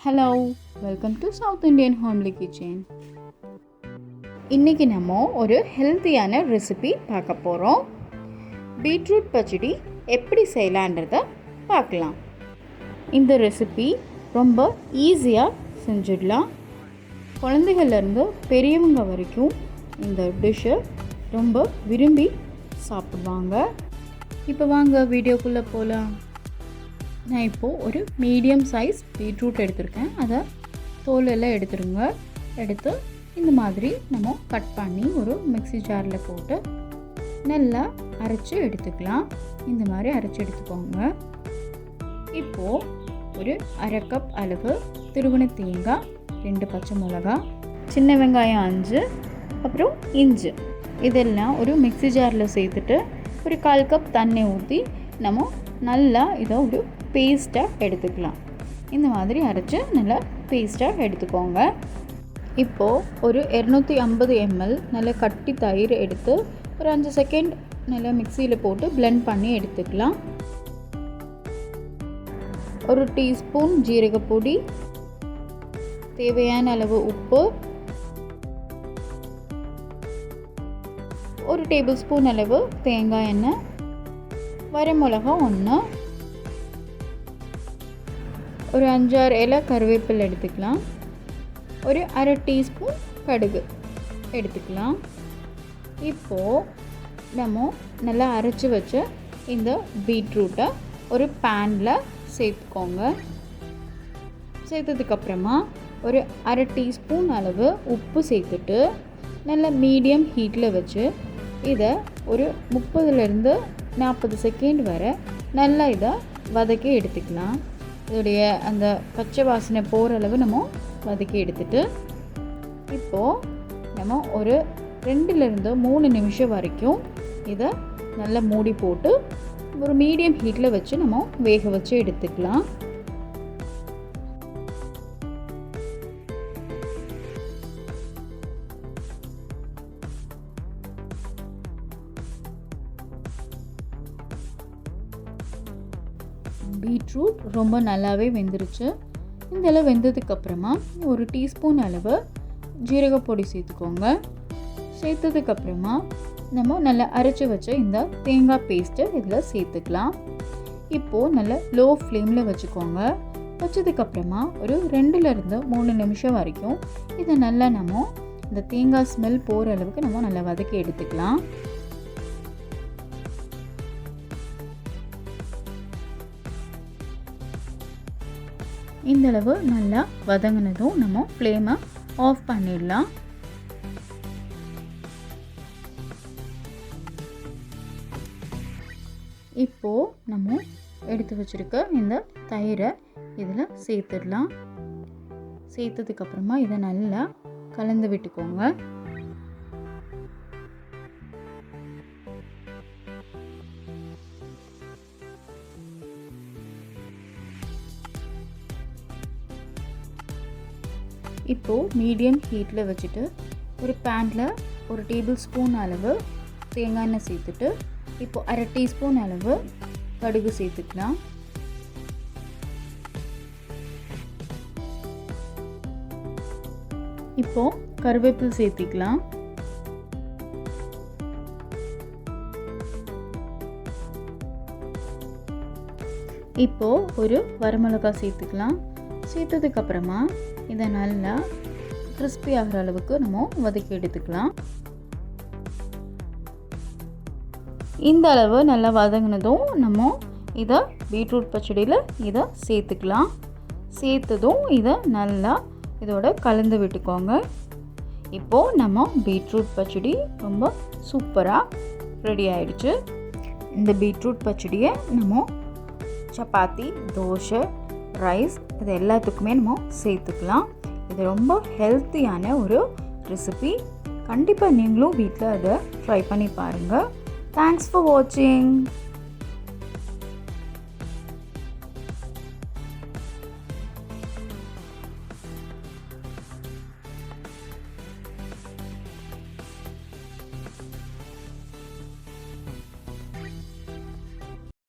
Hello, welcome to south Indian homely kitchen. இன்றைக்கி நம்ம ஒரு ஹெல்த்தியான ரெசிபி பார்க்க போகிறோம். பீட்ரூட் பச்சடி எப்படி செய்யலான்றதை பார்க்கலாம். இந்த ரெசிபி ரொம்ப ஈஸியாக செஞ்சிடலாம். குழந்தைகள்லேருந்து பெரியவங்க வரைக்கும் இந்த டிஷ்ஷை ரொம்ப விரும்பி சாப்பிடுவாங்க. இப்போ வாங்க வீடியோக்குள்ளே போகலாம். நான் இப்போது ஒரு மீடியம் சைஸ் பீட்ரூட் எடுத்திருக்கேன். அதை தோலெல்லாம் எடுத்து இந்த மாதிரி நம்ம கட் பண்ணி ஒரு மிக்ஸி ஜாரில் போட்டு நல்லா அரைச்சி எடுத்துக்கலாம். இந்த மாதிரி அரைச்சி எடுத்துக்கோங்க. இப்போது ஒரு அரை கப் அளவு திருவண்ண தேங்காய், 2 பச்சை மிளகா, சின்ன வெங்காயம் 5, அப்புறம் இஞ்சி இதெல்லாம் ஒரு மிக்ஸி ஜாரில் சேர்த்துட்டு ஒரு 1/4 கப் தண்ணி ஊற்றி நம்ம நல்லா இதை ஒரு பேஸ்ட்டாக எடுத்துக்கலாம். இந்த மாதிரி அரைச்சி நல்லா பேஸ்ட்டாக எடுத்துக்கோங்க. இப்போது ஒரு 250 ml நல்ல கட்டி தயிர் எடுத்து ஒரு 5 செகண்ட் நல்லா மிக்சியில் போட்டு பிளெண்ட் பண்ணி எடுத்துக்கலாம். ஒரு டீஸ்பூன் ஜீரகப்பொடி, தேவையான அளவு உப்பு, ஒரு டேபிள் ஸ்பூன் அளவு தேங்காய் எண்ணெய், வரமிளகா 1, ஒரு 5-6 இலை கருவேப்பிலை எடுத்துக்கலாம். ஒரு அரை டீஸ்பூன் கடுகு எடுத்துக்கலாம். இப்போது நம்ம நல்லா அரைச்சி வச்ச இந்த பீட்ரூட்டை ஒரு பேனில் சேர்த்துக்கோங்க. சேர்த்ததுக்கப்புறமா ஒரு அரை டீஸ்பூன் அளவு உப்பு சேர்த்துட்டு நல்லா மீடியம் ஹீட்டில் வச்சு இதை ஒரு 30-40 செகண்ட் வரை நல்லா இதை வதக்கி எடுத்துக்கலாம். இதோடைய அந்த பச்சை வாசனை போகிற அளவு நம்ம வதக்கி எடுத்துட்டு இப்போது நம்ம ஒரு 2-3 நிமிஷம் வரைக்கும் இதை நல்லா மூடி போட்டு ஒரு மீடியம் ஹீட்டில் வச்சு நம்ம வேக வச்சு எடுத்துக்கலாம். பீட்ரூட் ரொம்ப நல்லாவே வெந்துருச்சு. இந்த அளவு வெந்ததுக்கப்புறமா ஒரு டீஸ்பூன் அளவு ஜீரகப்பொடி சேர்த்துக்கோங்க. சேர்த்ததுக்கப்புறமா நம்ம நல்லா அரைச்சி வச்ச இந்த தேங்காய் பேஸ்ட்டு இதில் சேர்த்துக்கலாம். இப்போது நல்லா லோ ஃப்ளேமில் வச்சுக்கோங்க. வச்சதுக்கப்புறமா ஒரு 2-3 நிமிஷம் வரைக்கும் இதை நல்லா நம்ம இந்த தேங்காய் ஸ்மெல் போகிற அளவுக்கு நம்ம நல்லா வதக்கி எடுத்துக்கலாம். இந்தளவு நல்லா வதங்கினதும் நம்ம ஃப்ளேமை ஆஃப் பண்ணிடலாம். இப்போது நம்ம எடுத்து வச்சுருக்க இந்த தயிரை இதில் சேர்த்துடலாம். சேர்த்ததுக்கப்புறமா இதை நல்லா கலந்து விட்டுக்கோங்க. இப்போது மீடியம் ஹீட்டில் வச்சுட்டு ஒரு பேனில் ஒரு டேபிள் ஸ்பூன் அளவு தேங்காய் எண்ணெய் சேர்த்துட்டு இப்போது அரை டீஸ்பூன் அளவு கடுகு சேர்த்துக்கலாம். இப்போது கருவேப்பிலை சேர்த்திக்கலாம். இப்போது ஒரு வரமிளகாய் சேர்த்துக்கலாம். சேர்த்ததுக்கப்புறமா இதை நல்லா கிறிஸ்பி ஆகிற அளவுக்கு நம்ம வதக்கி எடுத்துக்கலாம். இந்த அளவு நல்லா வதங்கினதும் நம்ம இதை பீட்ரூட் பச்சடியில் இதை சேர்த்துக்கலாம். சேர்த்ததும் இதை நல்லா இதோட கலந்து விட்டுக்கோங்க. இப்போது நம்ம பீட்ரூட் பச்சடி ரொம்ப சூப்பராக ரெடி ஆயிடுச்சு. இந்த பீட்ரூட் பச்சடியை நம்ம சப்பாத்தி, தோசை, ரைஸ் இது எல்லாத்துக்குமே நம்ம சேர்த்துக்கலாம். இது ரொம்ப ஹெல்த்தியான ஒரு ரெசிபி. கண்டிப்பாக நீங்களும் வீட்டில் அதை ட்ரை பண்ணி பாருங்கள். தேங்க்ஸ் ஃபார் வாட்சிங்.